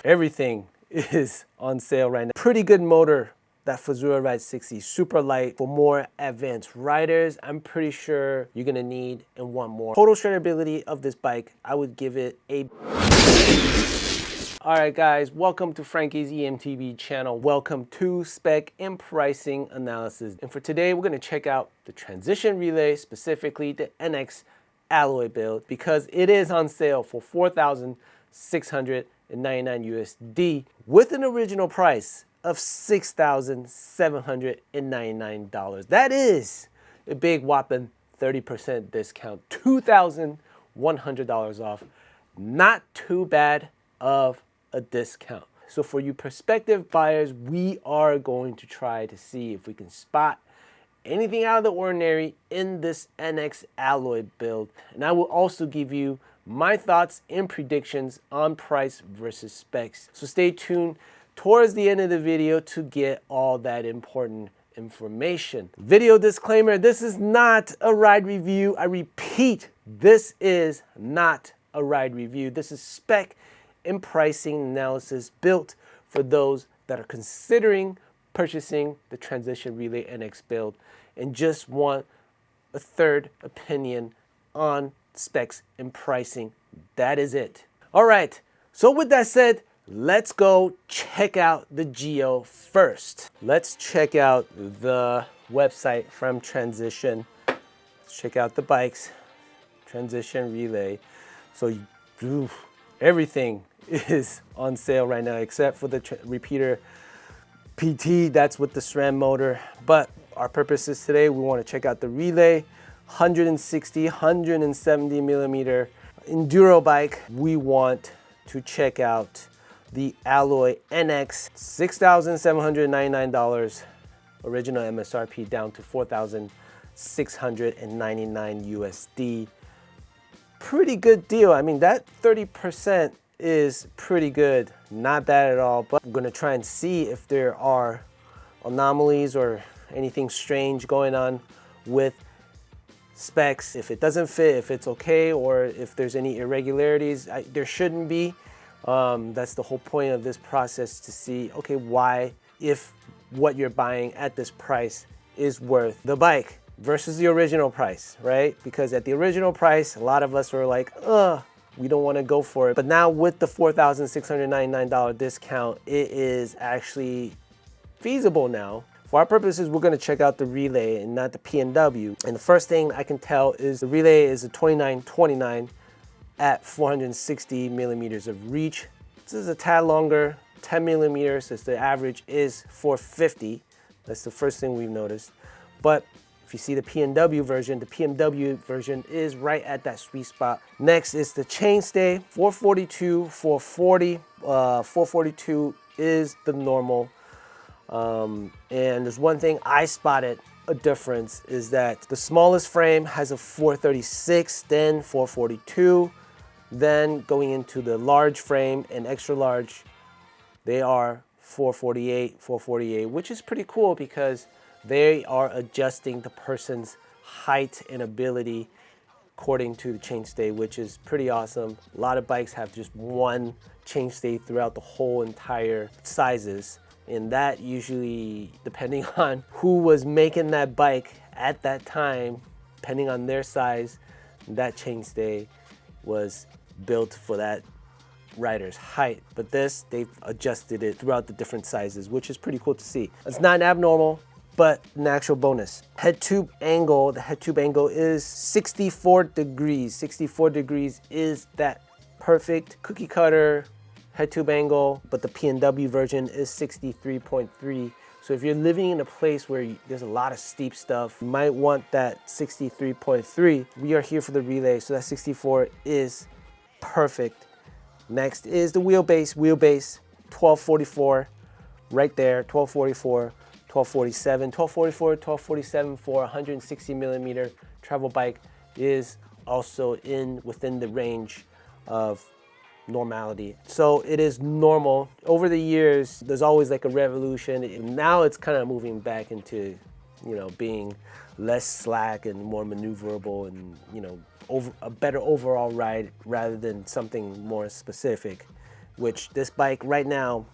everything is on sale right now. Pretty good motor, that Fazura Ride 60, super light. For more advanced riders, I'm pretty sure you're gonna need and want more. Total shreddability of this bike, I would give it a... All right, guys, welcome to Frankie's eMTB channel. Welcome to Spec and Pricing Analysis. And for today, we're gonna check out the transition relay, specifically the NX alloy build, because it is on sale for $4,699 USD with an original price of $6,799. That is a big whopping 30% discount, $2,100 off. Not too bad of a discount. So for you prospective buyers, we are going to try to see if we can spot anything out of the ordinary in this NX alloy build. And I will also give you my thoughts and predictions on price versus specs. So stay tuned towards the end of the video to get all that important information. Video disclaimer, this is not a ride review. I repeat, this is not a ride review. This is spec and pricing analysis built for those that are considering purchasing the Transition Relay NX build and just want a third opinion on specs and pricing. That is it. All right, so with that said, let's go check out the Geo first. Let's check out the website from Transition. Let's check out the bikes, Transition Relay. So everything is on sale right now except for the repeater PT, that's with the SRAM motor. But our purposes today, we want to check out the relay, 160, 170 millimeter enduro bike. We want to check out the Alloy NX, $6,799, original MSRP down to $4,699 USD. Pretty good deal. I mean, that 30% is pretty good, not bad at all. But I'm gonna try and see if there are anomalies or anything strange going on with specs. If it doesn't fit, if it's okay, or if there's any irregularities. There shouldn't be. That's the whole point of this process, to see, okay, why, if what you're buying at this price is worth the bike versus the original price, right? Because at the original price, a lot of us were like, we don't want to go for it. But now with the $4,699 discount, it is actually feasible now. For our purposes, we're going to check out the relay and not the P&W. And the first thing I can tell is the relay is a 2929 at 460 millimeters of reach. This is a tad longer, 10 millimeters, since the average is 450. That's the first thing we've noticed. But if you see the P&W version is right at that sweet spot. Next is the chainstay, 442, 440. 442 is the normal. And there's one thing I spotted a difference, is that the smallest frame has a 436, then 442. Then going into the large frame and extra large, they are 448, which is pretty cool because they are adjusting the person's height and ability according to the chainstay, which is pretty awesome. A lot of bikes have just one chainstay throughout the whole entire sizes. And that usually, depending on who was making that bike at that time, depending on their size, that chainstay was built for that rider's height. But this, they've adjusted it throughout the different sizes, which is pretty cool to see. It's not abnormal, but an actual bonus. Head tube angle, the head tube angle is 64 degrees. 64 degrees is that perfect cookie cutter head tube angle, but the P&W version is 63.3. So if you're living in a place where there's a lot of steep stuff, you might want that 63.3. We are here for the relay, so that 64 is perfect. Next is the wheelbase, 1244, right there, 1244, 1247, 1244, 1247 for 160 millimeter travel bike is also within the range of normality. So it is normal. Over the years, there's always like a revolution. Now it's kind of moving back into, being less slack and more maneuverable and, a better overall ride rather than something more specific. which this bike right now,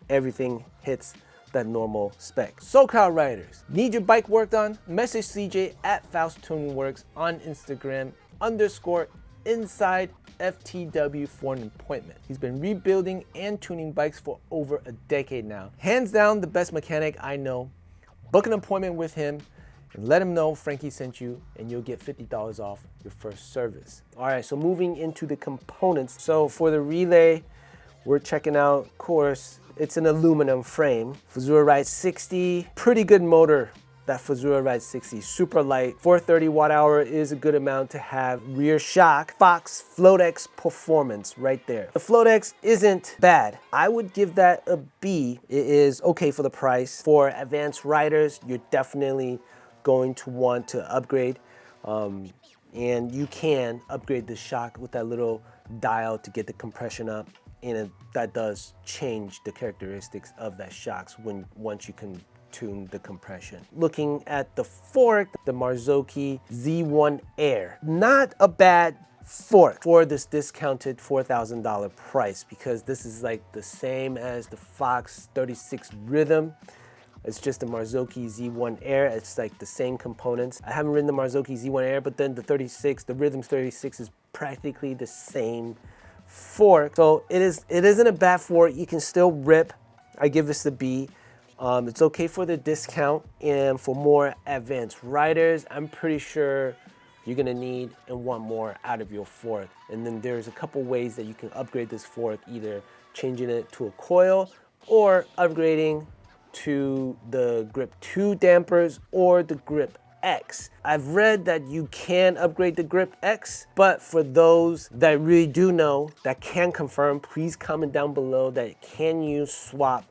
everything hits that normal spec. SoCal riders, need your bike worked on? Message CJ at Faust Tuning Works on Instagram _inside FTW for an appointment. He's been rebuilding and tuning bikes for over a decade now. Hands down the best mechanic I know. Book an appointment with him and let him know Frankie sent you, and you'll get $50 off your first service. All right, so moving into the components. So for the relay, we're checking out, of course, it's an aluminum frame. Fazura Ride 60, pretty good motor, that Fazura Ride 60, super light. 430 watt hour is a good amount to have. Rear shock, Fox Floatex Performance right there. The Floatex isn't bad. I would give that a B. It is okay for the price. For advanced riders, you're definitely going to want to upgrade. And you can upgrade the shock with that little dial to get the compression up. And that does change the characteristics of that shocks once you can tune the compression. Looking at the fork, the Marzocchi Z1 Air. Not a bad fork for this discounted $4,000 price, because this is like the same as the Fox 36 Rhythm. It's just the Marzocchi Z1 Air. It's like the same components. I haven't ridden the Marzocchi Z1 Air, but then the Rhythm 36 is practically the same fork. So it isn't a bad fork. You can still rip. I give this a B. It's okay for the discount, and for more advanced riders, I'm pretty sure you're gonna need and want more out of your fork. And then there's a couple ways that you can upgrade this fork, either changing it to a coil or upgrading to the Grip 2 dampers or the Grip X. I've read that you can upgrade the Grip X, but for those that really do know, that can confirm, please comment down below that can you swap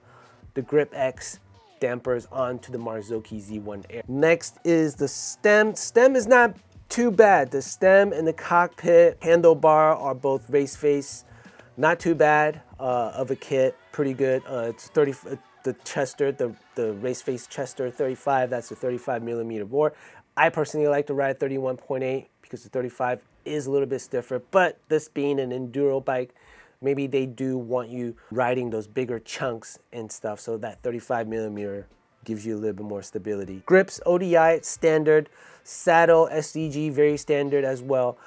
the Grip X dampers onto the Marzocchi Z1 Air. Next is the stem. Stem is not too bad. The stem and the cockpit handlebar are both race face. Not too bad of a kit, pretty good. It's 30, the Chester, the race face Chester 35, that's a 35 millimeter bore. I personally like to ride 31.8 because the 35 is a little bit stiffer, but this being an enduro bike, maybe they do want you riding those bigger chunks and stuff, so that 35 millimeter gives you a little bit more stability. Grips, ODI, standard. Saddle, SDG, very standard as well.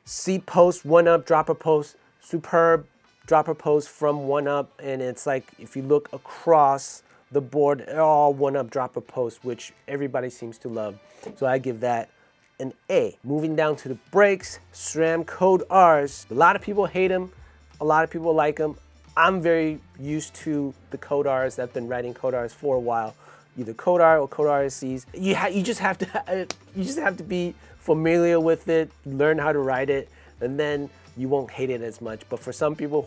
Seat post, 1-up, dropper post, superb dropper post from 1-up, and it's like, if you look across the board, they're all 1-up dropper posts, which everybody seems to love. So I give that an A. Moving down to the brakes, SRAM Code Rs. A lot of people hate them. A lot of people like them. I'm very used to the Code Rs. I've been riding Code Rs for a while, either Code R or Code RSCs. You just have to be familiar with it, learn how to ride it, and then you won't hate it as much. But for some people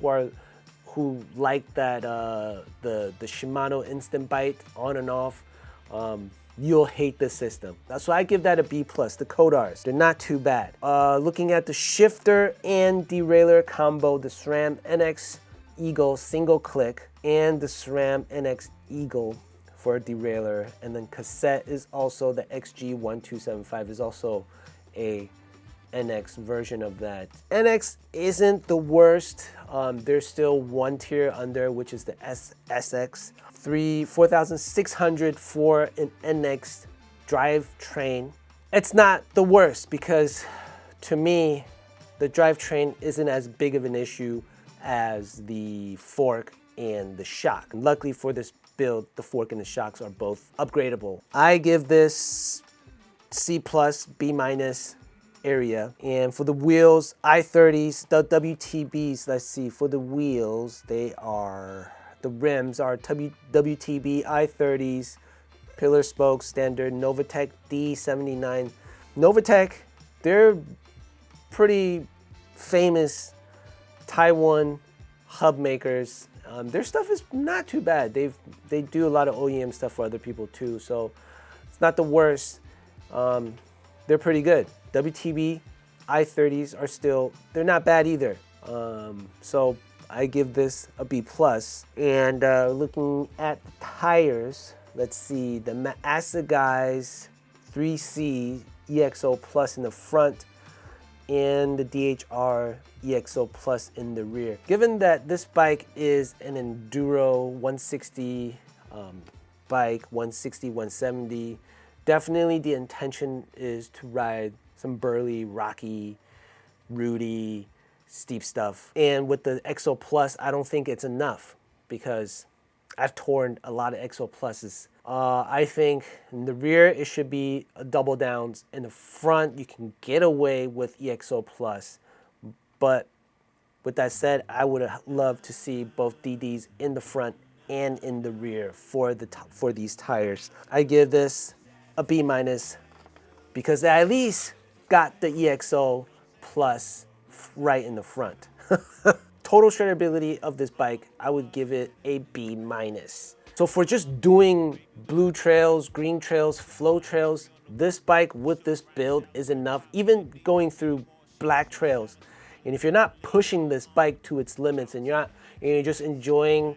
who like that the Shimano Instant Bite on and off, you'll hate the system. That's why I give that a B+. The Code Rs, they're not too bad. Looking at the shifter and derailleur combo, the SRAM NX Eagle single click and the SRAM NX Eagle for a derailleur, and then cassette is also the XG1275 is also a NX version of that. NX isn't the worst. There's still one tier under, which is the SX. 4,600 for an NX drivetrain. It's not the worst because, to me, the drivetrain isn't as big of an issue as the fork and the shock. And luckily for this build, the fork and the shocks are both upgradable. I give this C+, B- area. And for the wheels, I-30s, the WTBs, let's see, for the wheels, the rims are WTB I-30s, pillar spokes, standard, Novatec D79. Novatec, they're pretty famous Taiwan hub makers. Their stuff is not too bad. They do a lot of OEM stuff for other people too, so it's not the worst. They're pretty good. WTB I-30s are still, they're not bad either. So I give this a B+. And looking at the tires, let's see, the Asseguys 3C EXO Plus in the front and the DHR EXO Plus in the rear. Given that this bike is an Enduro 160 bike, 160, 170, definitely the intention is to ride some burly, rocky, rooty, steep stuff. And with the EXO Plus, I don't think it's enough because I've torn a lot of EXO Pluses. I think in the rear, it should be a double downs. In the front, you can get away with EXO Plus. But with that said, I would have loved to see both DDs in the front and in the rear for these tires. I give this a B- because I at least got the EXO Plus right in the front. Total shreddability of this bike, I would give it a B-. So for just doing blue trails, green trails, flow trails, this bike with this build is enough, even going through black trails. And if you're not pushing this bike to its limits and you're just enjoying,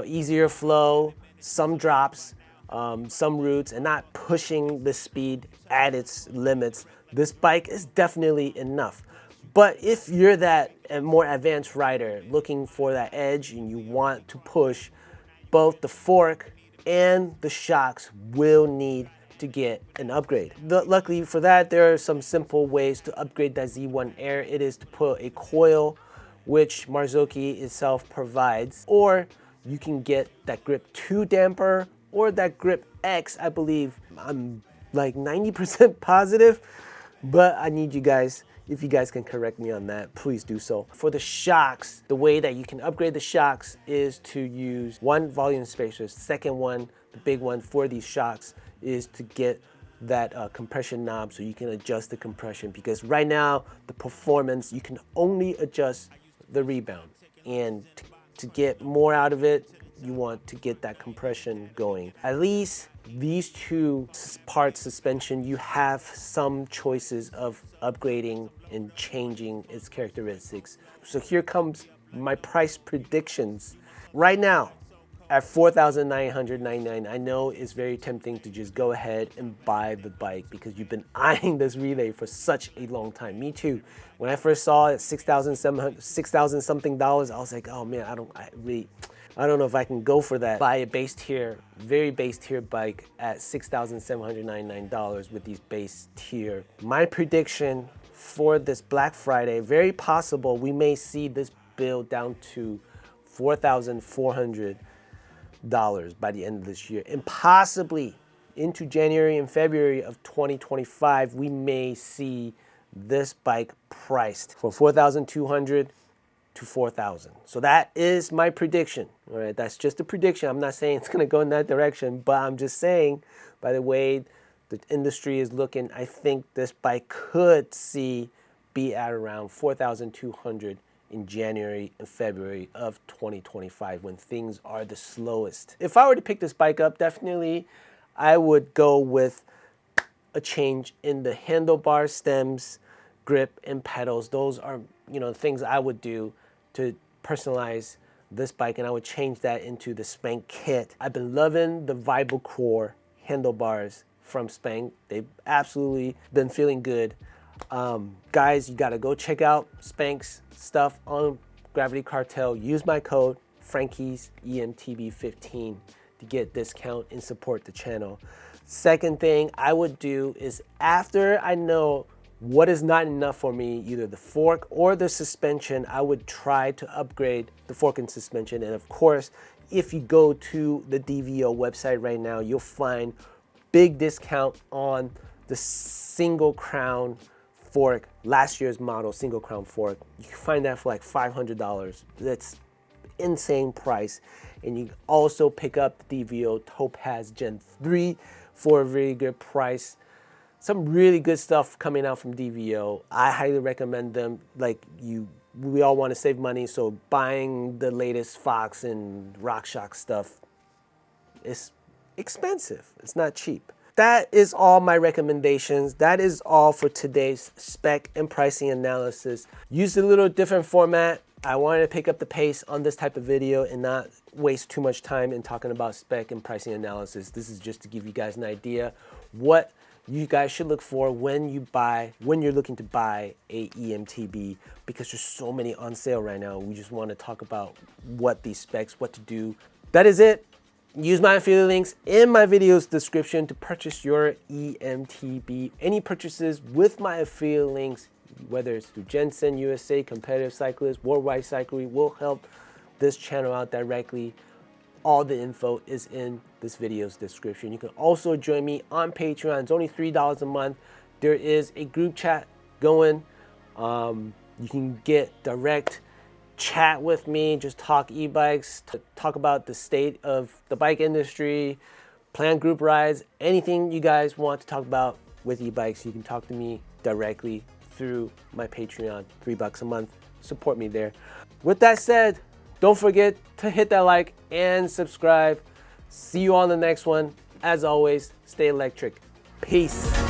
easier flow, some drops, some routes, and not pushing the speed at its limits, this bike is definitely enough. But if you're that more advanced rider looking for that edge and you want to push, both the fork and the shocks will need to get an upgrade. Luckily for that, there are some simple ways to upgrade that Z1 Air. It is to put a coil, which Marzocchi itself provides, or you can get that Grip 2 damper or that Grip X, I believe. I'm like 90% positive, but I need you guys, if you guys can correct me on that, please do so. For the shocks, the way that you can upgrade the shocks is to use one volume spacer. Second one, the big one for these shocks, is to get that compression knob so you can adjust the compression, because right now the performance, you can only adjust the rebound, and to get more out of it, you want to get that compression going. At least these two parts suspension, you have some choices of upgrading and changing its characteristics. So here comes my price predictions. Right now, at $4,999, I know it's very tempting to just go ahead and buy the bike because you've been eyeing this relay for such a long time. Me too. When I first saw it at $6,000 something, I was like, oh man, I don't know if I can go for that. Buy a base tier, very base tier bike at $6,799 with these base tier. My prediction for this Black Friday, very possible we may see this build down to $4,400 by the end of this year. And possibly into January and February of 2025, we may see this bike priced for $4,200 to $4,000. So that is my prediction. All right, that's just a prediction. I'm not saying it's going to go in that direction, but I'm just saying, by the way the industry is looking, I think this bike could be at around $4,200 in January and February of 2025, when things are the slowest. If I were to pick this bike up, definitely I would go with a change in the handlebar, stems, grip, and pedals. Those are, things I would do to personalize this bike, and I would change that into the Spank kit. I've been loving the VibraCore handlebars from Spank. They've absolutely been feeling good. Guys, you gotta go check out Spank's stuff on Gravity Cartel. Use my code Frankie's eMTB15 to get discount and support the channel. Second thing I would do is, after I know what is not enough for me, either the fork or the suspension, I would try to upgrade the fork and suspension. And of course, if you go to the DVO website right now, you'll find big discount on the single crown fork, last year's model single crown fork. You can find that for like $500. That's insane price. And you can also pick up the DVO Topaz Gen 3 for a very good price. Some really good stuff coming out from DVO. I highly recommend them. We all want to save money, so buying the latest Fox and RockShox stuff is expensive. It's not cheap. That is all my recommendations. That is all for today's spec and pricing analysis. Used a little different format. I wanted to pick up the pace on this type of video and not waste too much time in talking about spec and pricing analysis. This is just to give you guys an idea what you guys should look for when you're looking to buy a eMTB, because there's so many on sale right now. We just want to talk about what these specs, what to do. That is it. Use my affiliate links in my video's description to purchase your eMTB. Any purchases with my affiliate links, whether it's through Jenson, USA, Competitive Cyclist, Worldwide Cyclery, will help this channel out directly. All the info is in this video's description. You can also join me on Patreon. It's only $3 a month. There is a group chat going. You can get direct chat with me, just talk e-bikes, talk about the state of the bike industry, plan group rides, anything you guys want to talk about with e-bikes. You can talk to me directly through my Patreon, $3 a month. Support me there. With that said, don't forget to hit that like and subscribe. See you on the next one. As always, stay electric. Peace.